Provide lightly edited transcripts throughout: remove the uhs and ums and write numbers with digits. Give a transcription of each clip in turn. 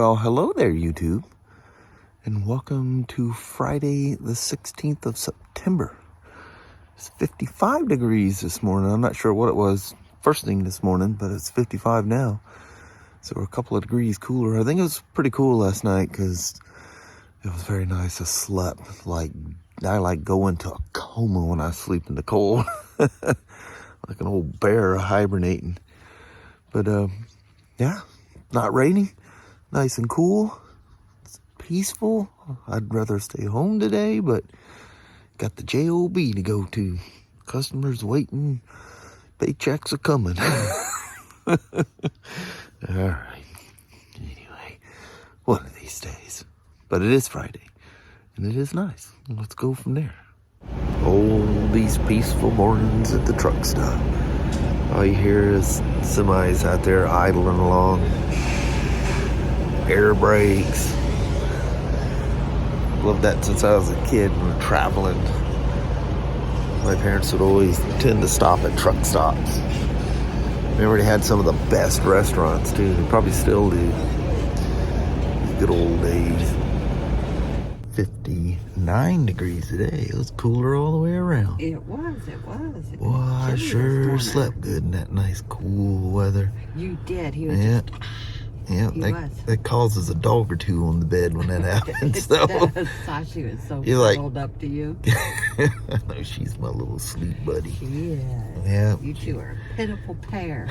Well, hello there, YouTube, and welcome to Friday the 16th of September. It's 55 degrees this morning. I'm not sure what it was first thing this morning, but it's 55 now. So we're a couple of degrees cooler. I think it was pretty cool last night because it was very nice. I slept like I go into a coma when I sleep in the cold. Like an old bear hibernating. But yeah, not raining. Nice and cool. It's peaceful. I'd rather stay home today, but got the JOB to go to. Customers waiting. Paychecks are coming. Alright. Anyway, one of these days. But it is Friday. And it is nice. Let's go from there. Oh, these peaceful mornings at the truck stop. All you hear is semis out there idling along. Air brakes. Loved that since I was a kid when we were traveling. My parents would always tend to stop at truck stops. Remember, they had some of the best restaurants too. They probably still do. Good old days. 59 degrees today. It was cooler all the way around. It was. Well, I sure slept good in that nice cool weather. You did. He was That causes a dog or two on the bed when that happens. So Sashi was so cuddled up to you. I know she's my little sleep buddy. She is. Yeah. You two are a pitiful pair.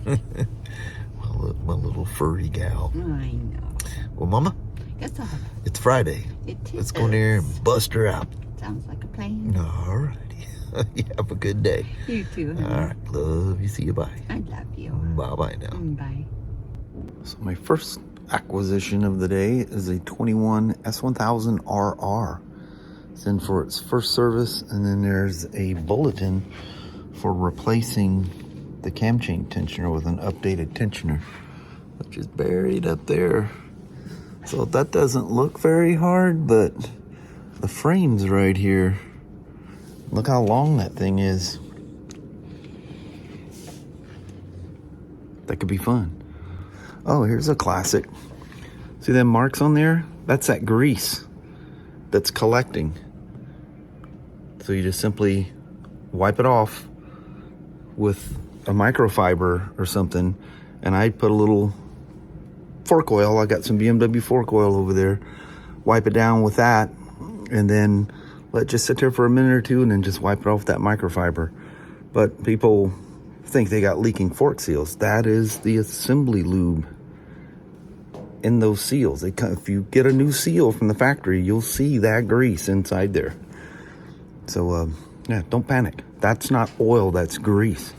my little furry gal. I know. Well, Mama, it's Friday. It is. Let's go in there and bust her out. Sounds like a plan. All righty. You have a good day. You too, honey. All right. Love you. See you. Bye. I love you. Bye-bye now. Bye. So my first acquisition of the day is a 21 S1000RR. It's in for its first service, and then there's a bulletin for replacing the cam chain tensioner with an updated tensioner, which is buried up there. So that doesn't look very hard, but the frame's right here. Look how long that thing is. That could be fun. Oh, here's a classic. See them marks on there? That's that grease that's collecting. So you just simply wipe it off with a microfiber or something. And I put a little fork oil. I got some BMW fork oil over there. Wipe it down with that. And then let it just sit there for a minute or two and then just wipe it off with that microfiber. But people think they got leaking fork seals. That is the assembly lube in those seals. If you get a new seal from the factory, you'll see that grease inside there. So yeah, don't panic. That's not oil, that's grease.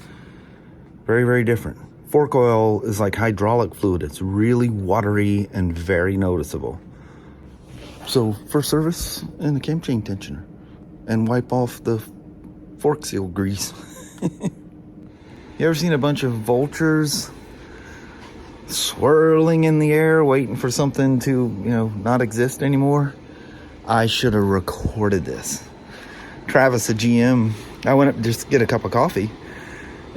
Very, very different. Fork oil is like hydraulic fluid. It's really watery and very noticeable. So first service and the cam chain tensioner, and wipe off the fork seal grease. You ever seen a bunch of vultures swirling in the air waiting for something to, not exist anymore? I should have recorded this. Travis, the GM, I went up just to get a cup of coffee,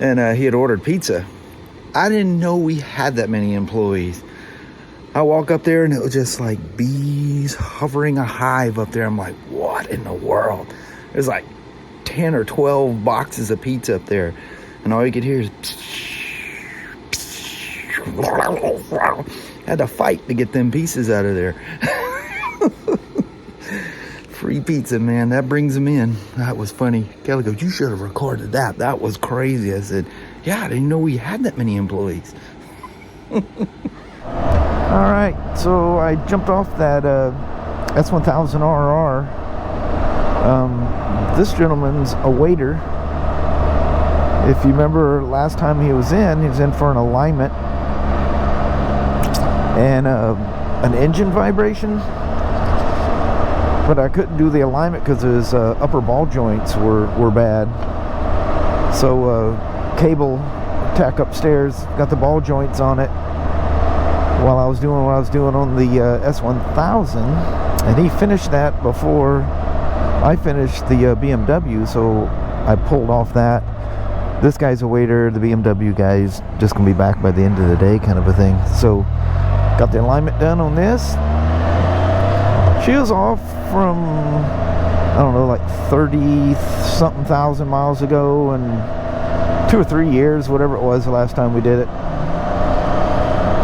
and he had ordered pizza. I didn't know we had that many employees. I walk up there and it was just like bees hovering a hive up there. I'm like, what in the world? There's like 10 or 12 boxes of pizza up there, and all you could hear is had to fight to get them pieces out of there. Free pizza, man, that brings them in. That was funny. Kelly goes, you should have recorded that. That was crazy. I said, yeah, I didn't know we had that many employees. All right, so I jumped off that S1000RR. This gentleman's a waiter. If you remember last time he was in for an alignment and an engine vibration, but I couldn't do the alignment because his upper ball joints were bad. So cable tack upstairs, got the ball joints on it while I was doing what I was doing on the S1000, and he finished that before I finished the BMW, so I pulled off that. This guy's a waiter, the BMW guy's just gonna be back by the end of the day, kind of a thing. So Got the alignment done on this. She was off from, I don't know, like 30-something thousand miles ago, and 2 or 3 years, whatever it was the last time we did it.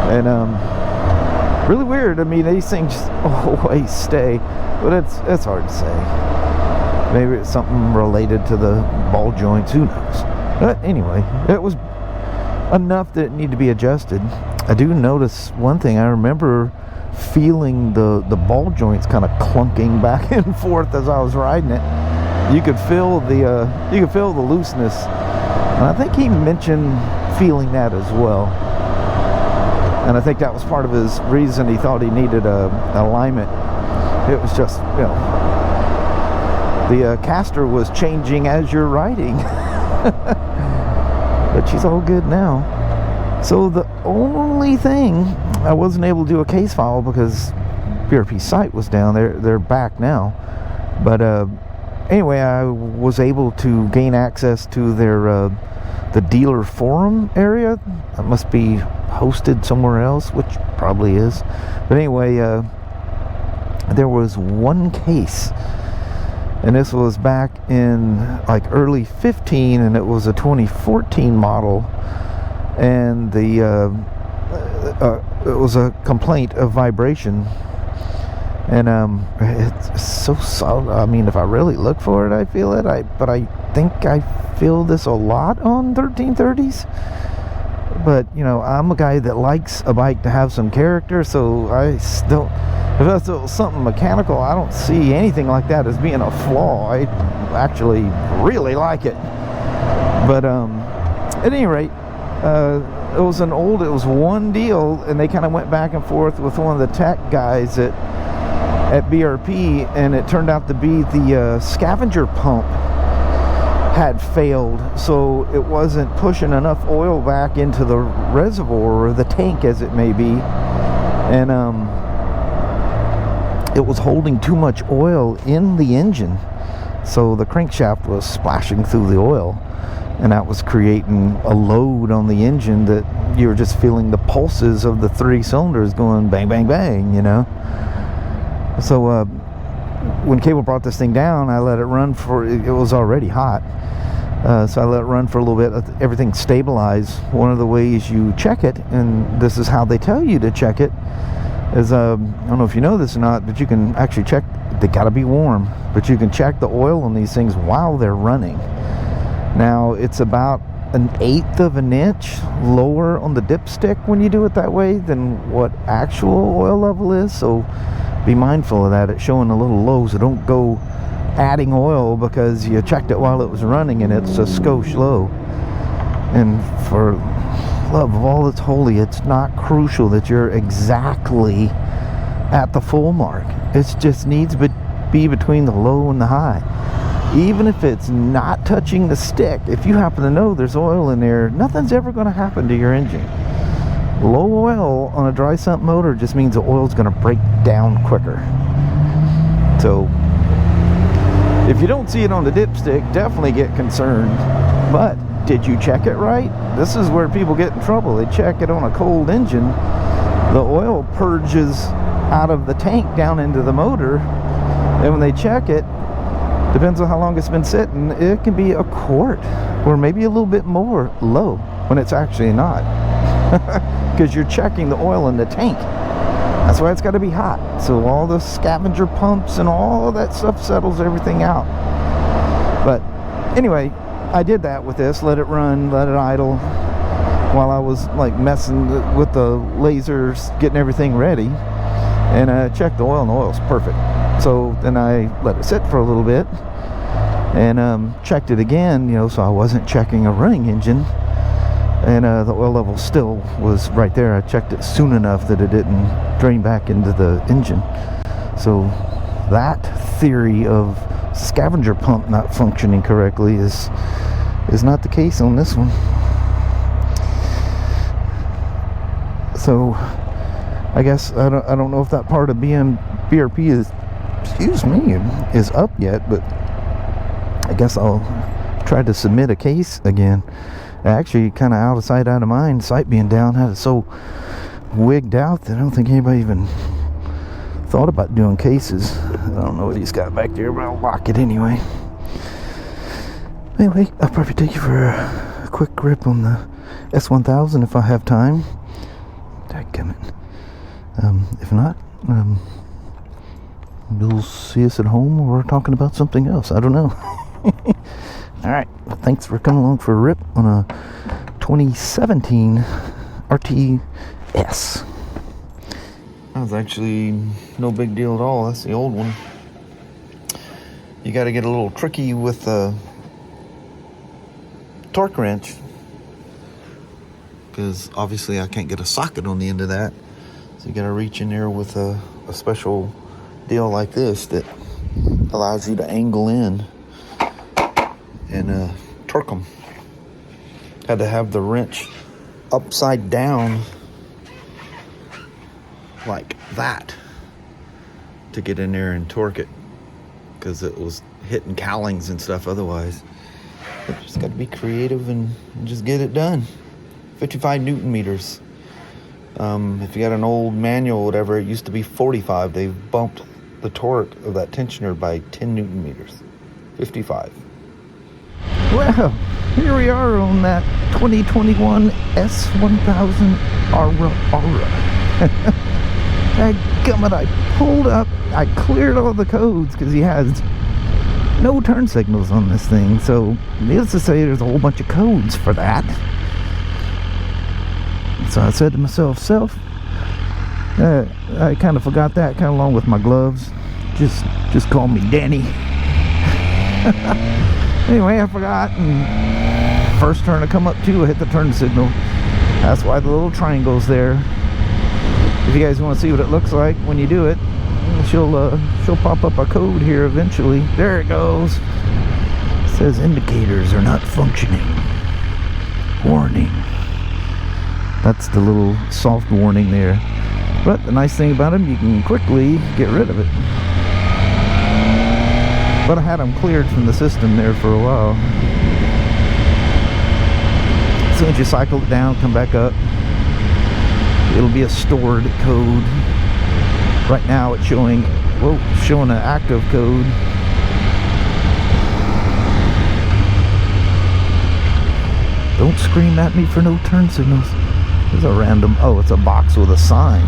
And really weird. I mean, these things always stay, but it's hard to say. Maybe it's something related to the ball joints, who knows. But anyway, it was enough that it needed to be adjusted. I do notice one thing. I remember feeling the ball joints kind of clunking back and forth as I was riding it. You could feel the looseness, and I think he mentioned feeling that as well. And I think that was part of his reason he thought he needed an alignment. It was just, you know, the caster was changing as you're riding. But she's all good now. So the only thing, I wasn't able to do a case file because BRP site was down. They're back now. But anyway, I was able to gain access to their the dealer forum area. It must be hosted somewhere else, which probably is. But anyway, there was one case, and this was back in like early 15, and it was a 2014 model, and the it was a complaint of vibration. And it's so solid. I mean, if I really look for it, I feel it. But I think I feel this a lot on 1330s. But you know, I'm a guy that likes a bike to have some character, so I still, if that's something mechanical, I don't see anything like that as being a flaw. I actually really like it. But at any rate, it was one deal, and they kind of went back and forth with one of the tech guys at BRP, and it turned out to be the scavenger pump had failed, so it wasn't pushing enough oil back into the reservoir, or the tank as it may be, and it was holding too much oil in the engine, so the crankshaft was splashing through the oil, and that was creating a load on the engine that you were just feeling the pulses of the 3 cylinders going bang bang bang, you know. So when Cable brought this thing down, I let it run for, it was already hot, so I let it run for a little bit, let everything stabilize. One of the ways you check it, and this is how they tell you to check it, is I don't know if you know this or not, but you can actually check, they gotta be warm, but you can check the oil on these things while they're running. Now it's about 1/8 of an inch lower on the dipstick when you do it that way than what actual oil level is, so be mindful of that. It's showing a little low, so don't go adding oil because you checked it while it was running and it's a skosh low. And for love of all that's holy, it's not crucial that you're exactly at the full mark. It just needs to be between the low and the high. Even if it's not touching the stick, if you happen to know there's oil in there, nothing's ever going to happen to your engine. Low oil on a dry sump motor just means the oil's going to break down quicker. So if you don't see it on the dipstick, definitely get concerned. But did you check it right? This is where people get in trouble. They check it on a cold engine. The oil purges out of the tank down into the motor, and when they check it, depends on how long it's been sitting, it can be a quart or maybe a little bit more low when it's actually not. Because you're checking the oil in the tank. That's why it's got to be hot, so all the scavenger pumps and all that stuff settles everything out. But anyway, I did that with this, let it run, let it idle while I was like messing with the lasers, getting everything ready, and I checked the oil, and the oil's perfect. So then I let it sit for a little bit and checked it again, you know, so I wasn't checking a running engine, and the oil level still was right there. I checked it soon enough that it didn't drain back into the engine. So that theory of scavenger pump not functioning correctly is not the case on this one. So I guess I don't know if that part of BRP is up yet, but I guess I'll try to submit a case again. Actually, kind of out of sight, out of mind, sight being down, had it so wigged out that I don't think anybody even thought about doing cases. I don't know what he's got back there, but I'll lock it anyway. Anyway, I'll probably take you for a quick grip on the S1000 if I have time. Dadgummit. If not, you'll see us at home or talking about something else. I don't know. Alright, well, thanks for coming along for a rip on a 2017 RTS. That was actually no big deal at all. That's the old one. You got to get a little tricky with the torque wrench, because obviously I can't get a socket on the end of that. So you got to reach in there with a special deal like this that allows you to angle in and torque them. Had to have the wrench upside down like that to get in there and torque it, because it was hitting cowlings and stuff otherwise. But just got to be creative and just get it done. 55 Newton meters. If you got an old manual or whatever, it used to be 45. They've bumped the torque of that tensioner by 10 Newton meters. 55. Well, here we are on that 2021 S1000RR. Dadgummit, I pulled up, I cleared all the codes because he has no turn signals on this thing. So, needless to say, there's a whole bunch of codes for that. So I said to myself, I kind of forgot that, kind of along with my gloves. Just call me Danny. Anyway, I forgot, and first turn I come up to, I hit the turn signal. That's why the little triangle's there. If you guys want to see what it looks like when you do it, she'll pop up a code here eventually. There it goes. It says indicators are not functioning. Warning. That's the little soft warning there. But the nice thing about them, you can quickly get rid of it. But I had them cleared from the system there for a while. As soon as you cycle it down, come back up, it'll be a stored code. Right now it's showing an active code. Don't scream at me for no turn signals. There's a random, it's a box with a sign.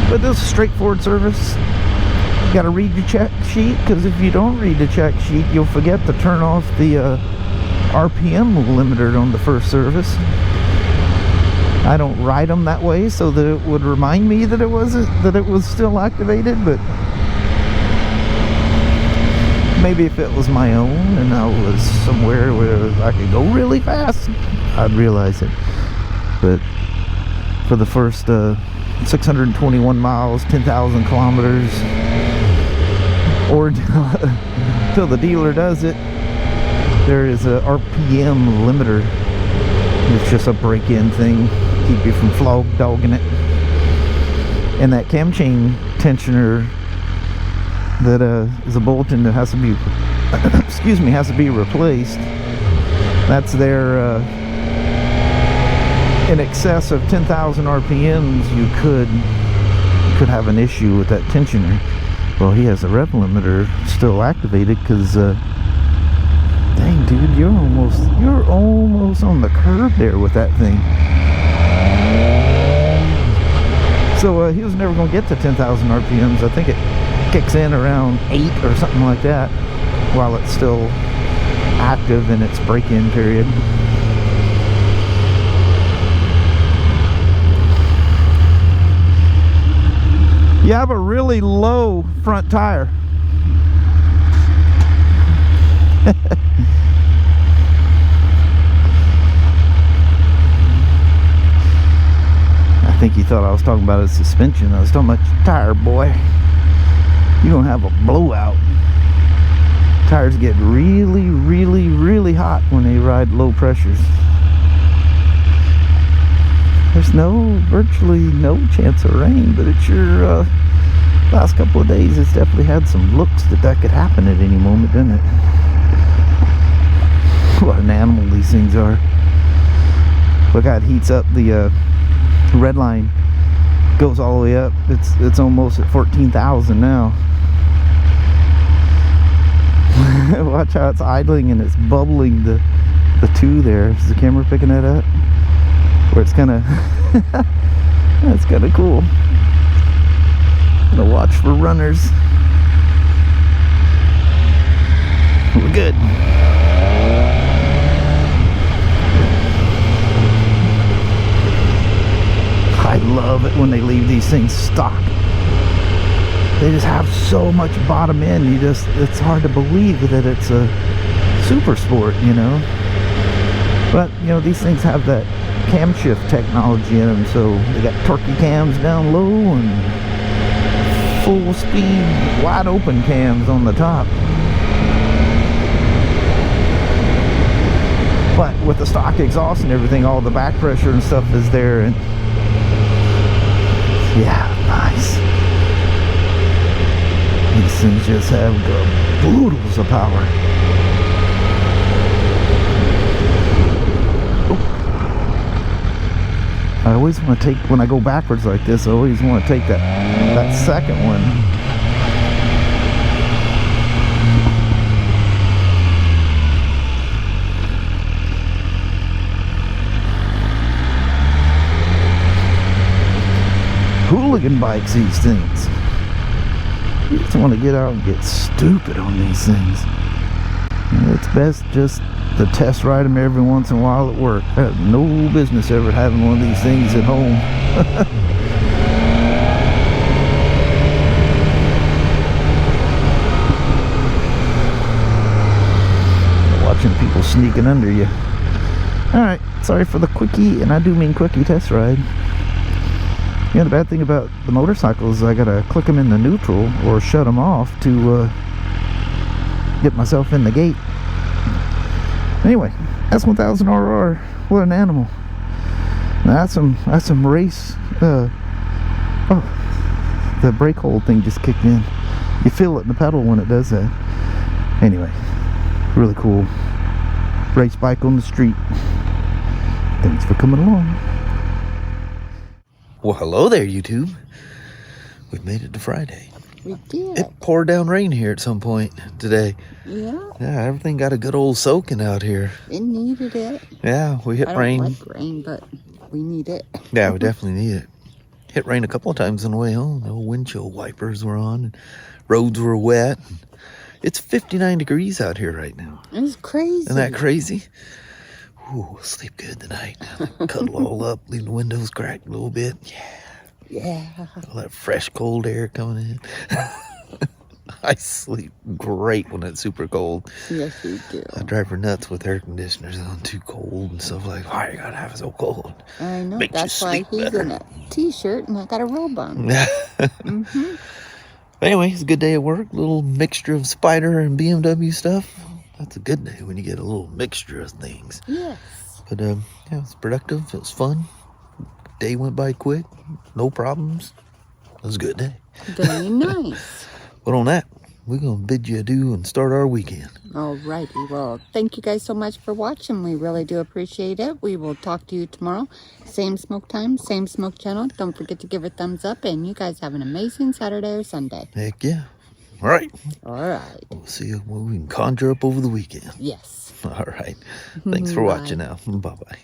But this is a straightforward service. You gotta read your check sheet, because if you don't read the check sheet, you'll forget to turn off the RPM limiter on the first service. I don't write them that way so that it would remind me that it was still activated, but maybe if it was my own and I was somewhere where I could go really fast, I'd realize it. But for the first 621 miles, 10,000 kilometers, or until the dealer does it, there is a RPM limiter. It's just a break-in thing, keep you from dogging it. And that cam chain tensioner that is a bulletin that has to be has to be replaced. That's there in excess of 10,000 RPMs. You could have an issue with that tensioner. Well, he has a rev limiter still activated, because dang dude, you're almost on the curb there with that thing. So he was never going to get to 10,000 RPMs. I think it kicks in around 8 or something like that, while it's still active in its break-in period. You have a really low front tire. I think he thought I was talking about his suspension. I was talking about your tire, boy. You're gonna have a blowout. Tires get really, really, really hot when they ride low pressures. There's virtually no chance of rain, but it's your last couple of days, it's definitely had some looks that could happen at any moment, doesn't it? What an animal these things are. Look how it heats up. The red line goes all the way up. It's almost at 14,000 now. Watch how it's idling and it's bubbling the 2 there. Is the camera picking that up? Where it's kind of that's kind of cool. Gonna watch for runners. We're good. I love it when they leave these things stock. They just have so much bottom end. It's hard to believe that it's a super sport, you know. But, you know, these things have that cam shift technology in them, so they got turkey cams down low and full speed, wide open cams on the top. But with the stock exhaust and everything, all the back pressure and stuff is there, and yeah, nice. These things just have the boodles of power. I always want to take, when I go backwards like this, I always want to take that second one. Hooligan bikes, these things. You just want to get out and get stupid on these things. And it's best just to test ride them every once in a while at work. I have no business ever having one of these things at home. Watching people sneaking under you. Alright, sorry for the quickie, and I do mean quickie test ride. You know, the bad thing about the motorcycles is I gotta click them in the neutral or shut them off to get myself in the gate. Anyway, S1000RR, what an animal. Now that's some race. Oh, the brake hold thing just kicked in. You feel it in the pedal when it does that. Anyway, really cool. Race bike on the street. Thanks for coming along. Well, hello there, YouTube. We've made it to Friday. We did. It poured down rain here at some point today. Yeah. Yeah, everything got a good old soaking out here. It needed it. Yeah, we hit rain. I don't like rain, but we need it. Yeah, we definitely need it. Hit rain a couple of times on the way home. The old windshield wipers were on, and roads were wet. It's 59 degrees out here right now. It's crazy. Isn't that crazy? Ooh, we'll sleep good tonight. Cuddle all up, leave the windows cracked a little bit. Yeah. All that fresh, cold air coming in. I sleep great when it's super cold. Yes, you do. I drive her nuts with air conditioners on, too cold and stuff like, why you gotta have it so cold? I know. Makes That's you why sleep he's better. in a t-shirt and I got a robe on. Mm-hmm. Anyway, it's a good day at work. A little mixture of Spyder and BMW stuff. That's a good day when you get a little mixture of things. Yes. But yeah, it was productive. It was fun. Day went by quick. No problems. It was a good day. Very nice. But on that, we're going to bid you adieu and start our weekend. Alrighty. Well, thank you guys so much for watching. We really do appreciate it. We will talk to you tomorrow. Same smoke time, same smoke channel. Don't forget to give it a thumbs up. And you guys have an amazing Saturday or Sunday. Heck yeah. All right. All right. We'll see you when we can conjure up over the weekend. Yes. All right. Thanks for watching now. Bye-bye.